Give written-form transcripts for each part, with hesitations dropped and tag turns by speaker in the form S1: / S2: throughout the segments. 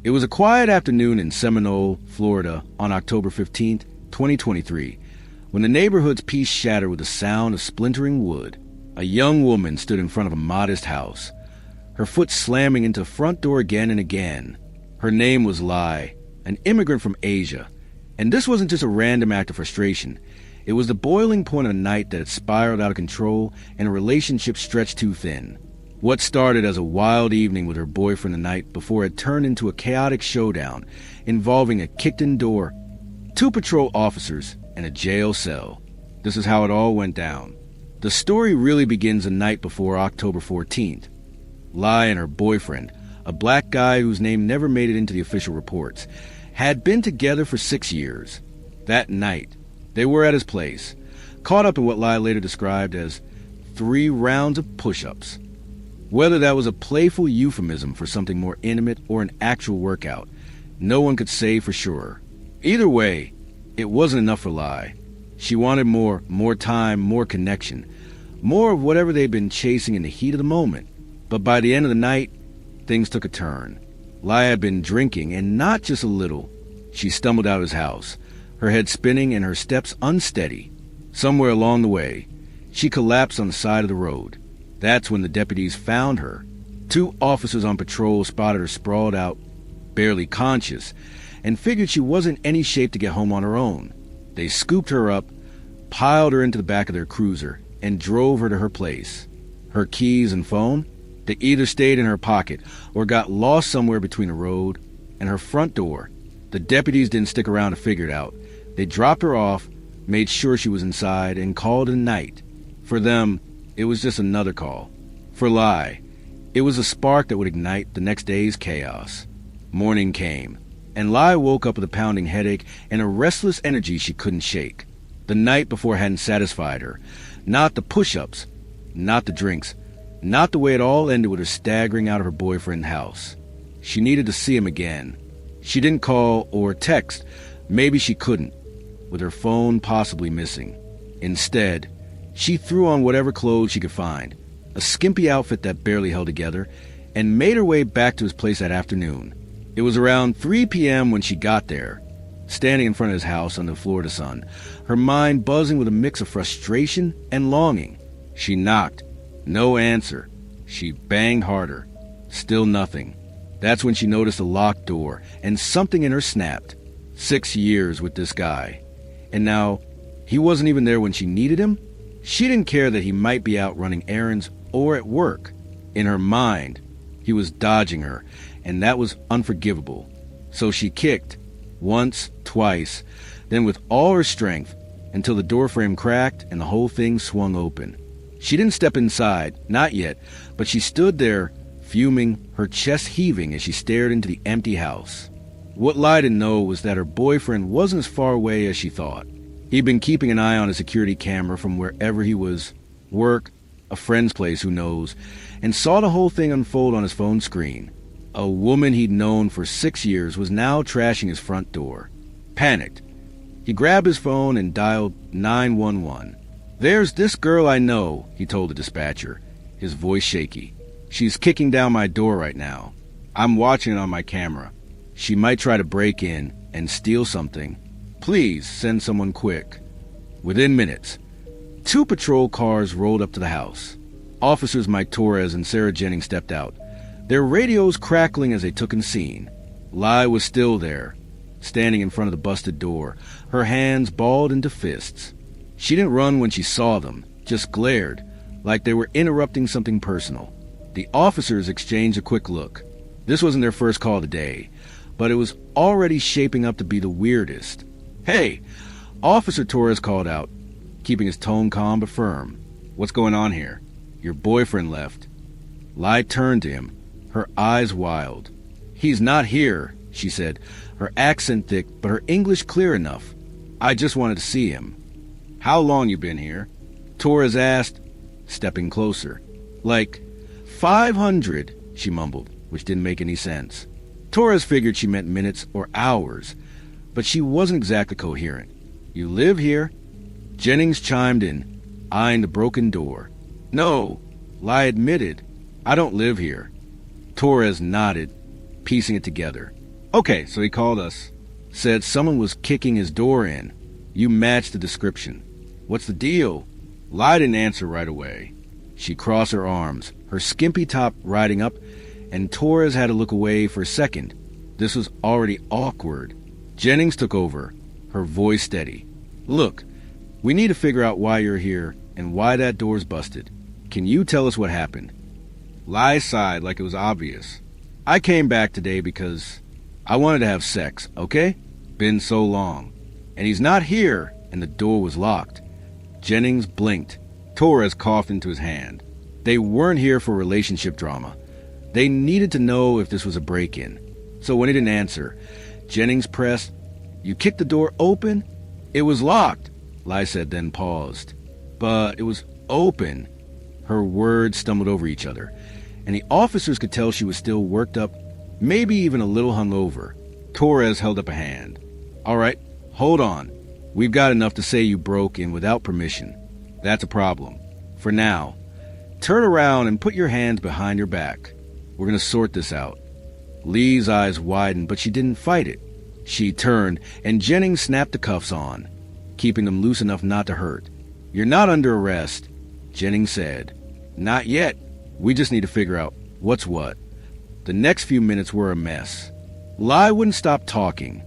S1: It was a quiet afternoon in Seminole, Florida, on October 15th, 2023, when the neighborhood's peace shattered with the sound of splintering wood. A young woman stood in front of a modest house, her foot slamming into the front door again and again. Her name was Lai, an immigrant from Asia, and this wasn't just a random act of frustration. It was the boiling point of a night that had spiraled out of control and a relationship stretched too thin. What started as a wild evening with her boyfriend the night before had turned into a chaotic showdown involving a kicked-in door, 2 patrol officers, and a jail cell. This is how it all went down. The story really begins the night before October 14th. Lai and her boyfriend, a black guy whose name never made it into the official reports, had been together for 6 years. That night, they were at his place, caught up in what Lai later described as 3 rounds of push-ups. Whether that was a playful euphemism for something more intimate or an actual workout, no one could say for sure. Either way, it wasn't enough for Lai. She wanted more time, more connection, more of whatever they'd been chasing in the heat of the moment. But by the end of the night, things took a turn. Lai had been drinking, and not just a little. She stumbled out of his house, her head spinning and her steps unsteady. Somewhere along the way, she collapsed on the side of the road. That's when the deputies found her. 2 officers on patrol spotted her sprawled out, barely conscious, and figured she wasn't in any shape to get home on her own. They scooped her up, piled her into the back of their cruiser, and drove her to her place. Her keys and phone, they either stayed in her pocket or got lost somewhere between the road and her front door. The deputies didn't stick around to figure it out. They dropped her off, made sure she was inside, and called it a night. For them, it was just another call. For Lai, it was a spark that would ignite the next day's chaos. Morning came, and Lai woke up with a pounding headache and a restless energy she couldn't shake. The night before hadn't satisfied her. Not the push-ups, not the drinks, not the way it all ended with her staggering out of her boyfriend's house. She needed to see him again. She didn't call or text. Maybe she couldn't, with her phone possibly missing. Instead, she threw on whatever clothes she could find, a skimpy outfit that barely held together, and made her way back to his place that afternoon. It was around 3 p.m. when she got there, standing in front of his house under the Florida sun, her mind buzzing with a mix of frustration and longing. She knocked. No answer. She banged harder. Still nothing. That's when she noticed a locked door, and something in her snapped. 6 years with this guy. And now, he wasn't even there when she needed him? She didn't care that he might be out running errands or at work. In her mind, he was dodging her, and that was unforgivable. So she kicked, once, twice, then with all her strength, until the doorframe cracked and the whole thing swung open. She didn't step inside, not yet, but she stood there, fuming, her chest heaving as she stared into the empty house. What Lai didn't know was that her boyfriend wasn't as far away as she thought. He'd been keeping an eye on a security camera from wherever he was, work, a friend's place, who knows, and saw the whole thing unfold on his phone screen. A woman he'd known for 6 years was now trashing his front door. Panicked, he grabbed his phone and dialed 911. "There's this girl I know," he told the dispatcher, his voice shaky. "She's kicking down my door right now. I'm watching it on my camera. She might try to break in and steal something. Please send someone quick." Within minutes, 2 patrol cars rolled up to the house. Officers Mike Torres and Sarah Jennings stepped out, their radios crackling as they took in scene. Lai was still there, standing in front of the busted door, her hands balled into fists. She didn't run when she saw them, just glared, like they were interrupting something personal. The officers exchanged a quick look. This wasn't their first call today, but it was already shaping up to be the weirdest. "Hey!" Officer Torres called out, keeping his tone calm but firm. "What's going on here? Your boyfriend left." Lai turned to him, her eyes wild. "He's not here," she said, her accent thick but her English clear enough. "I just wanted to see him." "How long you been here?" Torres asked, stepping closer. "Like 500, she mumbled, which didn't make any sense. Torres figured she meant minutes or hours, but she wasn't exactly coherent. "You live here?" Jennings chimed in, eyeing the broken door. "No," Lai admitted. "I don't live here." Torres nodded, piecing it together. Okay, so he called us. Said someone was kicking his door in. You matched the description. What's the deal? Lai didn't answer right away. She crossed her arms, her skimpy top riding up, and Torres had to look away for a second. This was already awkward. Jennings took over, her voice steady. Look, we need to figure out why you're here and why that door's busted. Can you tell us what happened? Lai sighed like it was obvious. I came back today because I wanted to have sex, okay? Been so long. And he's not here, and the door was locked. Jennings blinked. Torres coughed into his hand. They weren't here for relationship drama. They needed to know if this was a break-in. So when he didn't answer, Jennings pressed, You kicked the door open? It was locked, Lai said, then paused. But it was open. Her words stumbled over each other, and the officers could tell she was still worked up, maybe even a little hungover. Torres held up a hand. All right, hold on. We've got enough to say you broke in without permission. That's a problem. For now, turn around and put your hands behind your back. We're going to sort this out. Lee's eyes widened, but she didn't fight it. She turned, and Jennings snapped the cuffs on, keeping them loose enough not to hurt. You're not under arrest, Jennings said. Not yet. We just need to figure out what's what. The next few minutes were a mess. Lai wouldn't stop talking.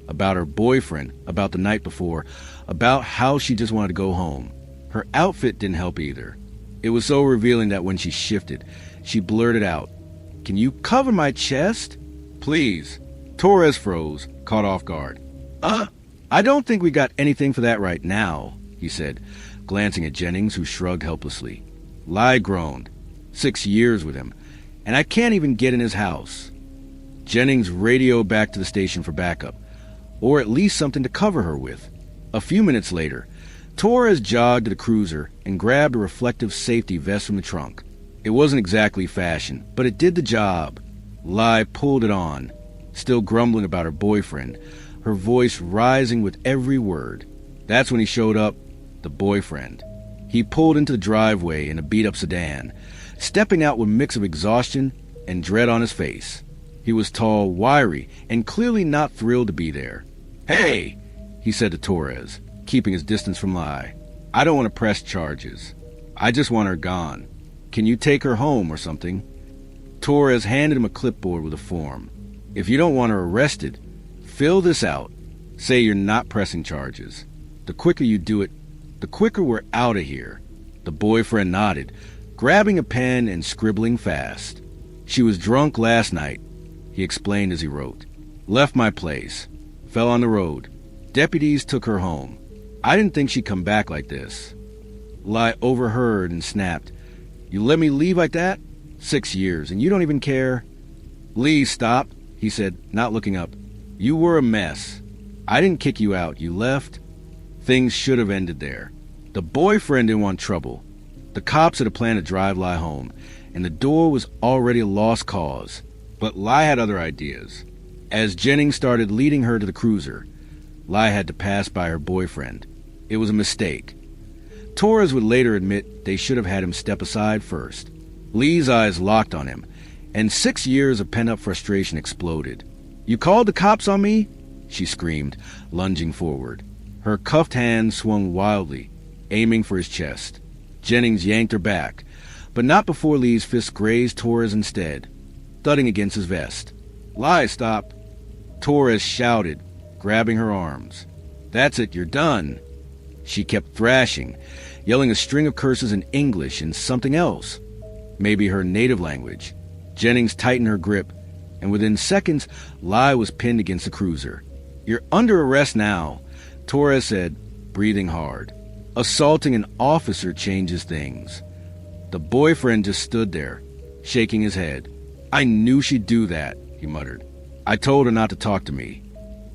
S1: About her boyfriend, about the night before, about how she just wanted to go home. Her outfit didn't help either. It was so revealing that when she shifted, she blurted out, Can you cover my chest? Please. Torres froze, caught off guard. I don't think we got anything for that right now, he said, glancing at Jennings, who shrugged helplessly. Lai groaned. 6 years with him, and I can't even get in his house. Jennings radioed back to the station for backup, or at least something to cover her with. A few minutes later, Torres jogged to the cruiser and grabbed a reflective safety vest from the trunk. It wasn't exactly fashion, but it did the job. Lai pulled it on, still grumbling about her boyfriend, her voice rising with every word. That's when he showed up, the boyfriend. He pulled into the driveway in a beat-up sedan, stepping out with a mix of exhaustion and dread on his face. He was tall, wiry, and clearly not thrilled to be there. Hey, he said to Torres, keeping his distance from Lai. I don't want to press charges. I just want her gone. Can you take her home or something? Torres handed him a clipboard with a form. If you don't want her arrested, fill this out. Say you're not pressing charges. The quicker you do it, the quicker we're out of here. The boyfriend nodded, grabbing a pen and scribbling fast. She was drunk last night, he explained as he wrote. Left my place. Fell on the road. Deputies took her home. I didn't think she'd come back like this. Lai overheard and snapped. You let me leave like that? 6 years, and you don't even care? Lee, stop, he said, not looking up. You were a mess. I didn't kick you out. You left. Things should have ended there. The boyfriend didn't want trouble. The cops had a plan to drive Lai home, and the door was already a lost cause. But Lai had other ideas. As Jennings started leading her to the cruiser, Lai had to pass by her boyfriend. It was a mistake. Torres would later admit they should have had him step aside first. Lee's eyes locked on him, and 6 years of pent-up frustration exploded. You called the cops on me? She screamed, lunging forward. Her cuffed hand swung wildly, aiming for his chest. Jennings yanked her back, but not before Lee's fist grazed Torres instead, thudding against his vest. Lai, stop! Torres shouted, grabbing her arms. That's it, you're done. She kept thrashing, yelling a string of curses in English and something else, maybe her native language. Jennings tightened her grip, and within seconds, Lai was pinned against the cruiser. You're under arrest now, Torres said, breathing hard. Assaulting an officer changes things. The boyfriend just stood there, shaking his head. I knew she'd do that, he muttered. I told her not to talk to me.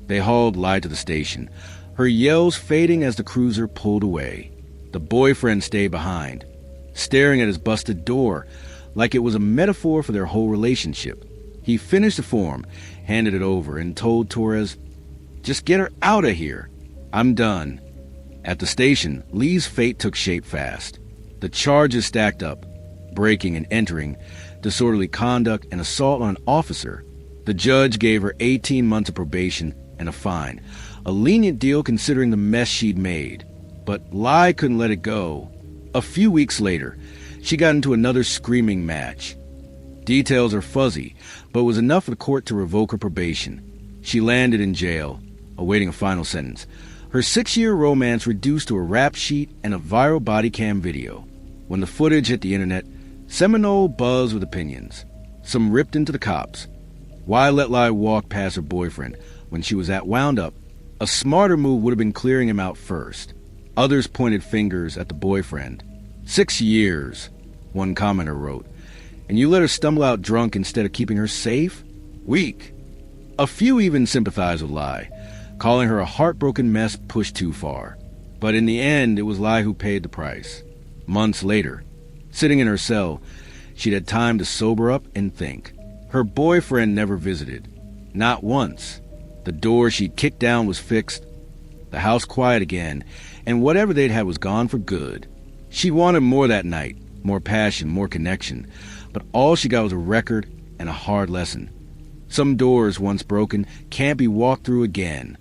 S1: They hauled Lai to the station, her yells fading as the cruiser pulled away. The boyfriend stayed behind, staring at his busted door like it was a metaphor for their whole relationship. He finished the form, handed it over, and told Torres, Just get her out of here. I'm done. At the station, Lee's fate took shape fast. The charges stacked up, breaking and entering, disorderly conduct, and assault on an officer. The judge gave her 18 months of probation and a fine, a lenient deal considering the mess she'd made. But Lai couldn't let it go. A few weeks later, she got into another screaming match. Details are fuzzy, but it was enough for the court to revoke her probation. She landed in jail, awaiting a final sentence. Her 6-year romance reduced to a rap sheet and a viral body cam video. When the footage hit the internet, Seminole buzzed with opinions. Some ripped into the cops. Why let Lai walk past her boyfriend when she was that wound up? A smarter move would have been clearing him out first. Others pointed fingers at the boyfriend. 6 years, one commenter wrote. And you let her stumble out drunk instead of keeping her safe? Weak. A few even sympathized with Lai, calling her a heartbroken mess pushed too far. But in the end, it was Lai who paid the price. Months later, sitting in her cell, she'd had time to sober up and think. Her boyfriend never visited. Not once. The door she'd kicked down was fixed, the house quiet again, and whatever they'd had was gone for good. She wanted more that night, more passion, more connection, but all she got was a record and a hard lesson. Some doors, once broken, can't be walked through again.